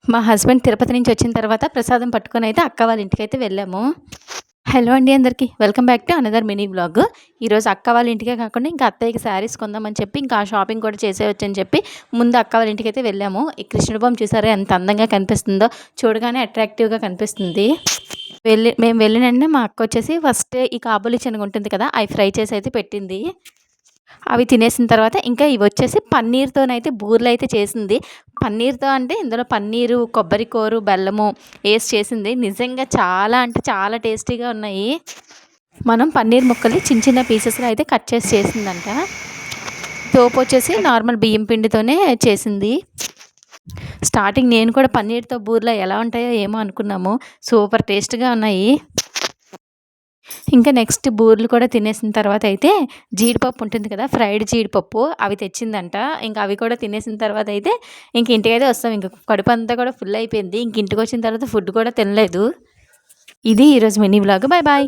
మా హస్బెండ్ తిరుపతి నుంచి వచ్చిన తర్వాత ప్రసాదం పట్టుకొని అయితే అక్క వాళ్ళ ఇంటికైతే వెళ్ళాము. హలో అండి అందరికీ. Welcome back to another mini vlog. ఈరోజు అక్క వాళ్ళ ఇంటికే కాకుండా ఇంకా అత్తయ్యకి శారీస్ కొందామని చెప్పి ఇంకా ఆ షాపింగ్ కూడా చేసేయొచ్చని చెప్పి ముందు అక్క వాళ్ళ ఇంటికైతే వెళ్ళాము. ఈ కృష్ణుడి బొమ్మ చూసారా ఎంత అందంగా కనిపిస్తుందో, చూడగానే అట్రాక్టివ్గా కనిపిస్తుంది. మేము వెళ్ళిన వెంటనే మా అక్క వచ్చేసి ఫస్ట్ ఈ కాబూలి శనగ ఉంటుంది కదా, అవి ఫ్రై చేసి అయితే పెట్టింది. అవి తినేసిన తర్వాత ఇంకా ఇవి వచ్చేసి పన్నీర్‌తోనైతే బూరెలైతే చేసింది. పన్నీర్‌తో అంటే ఇందులో పన్నీరు, కొబ్బరి కూరు, బెల్లము ఏసి చేసింది. నిజంగా చాలా అంటే చాలా టేస్టీగా ఉన్నాయి. మనం పన్నీర్ ముక్కలు చిన్న చిన్న పీసెస్‌లో అయితే కట్ చేసి చేసిందంట. తోపొచ్చేసి నార్మల్ బియ్యం పిండితోనే చేసింది. స్టార్టింగ్ నేను కూడా పన్నీర్‌తో బూరెలు ఎలా ఉంటాయో ఏమో అనుకున్నాము. సూపర్ టేస్ట్‌గా ఉన్నాయి. ఇంకా నెక్స్ట్ బూరెలు కూడా తినేసిన తర్వాత అయితే జీడిపప్పు ఉంటుంది కదా, ఫ్రైడ్ జీడిపప్పు అవి తెచ్చిందంట. ఇంకా అవి కూడా తినేసిన తర్వాత అయితే ఇంక ఇంటికైతే వస్తాం. ఇంక కడుపు అంతా కూడా ఫుల్ అయిపోయింది. ఇంక ఇంటికి వచ్చిన తర్వాత ఫుడ్ కూడా తినలేదు. ఇది ఈరోజు మినీ వ్లాగ్. Bye bye.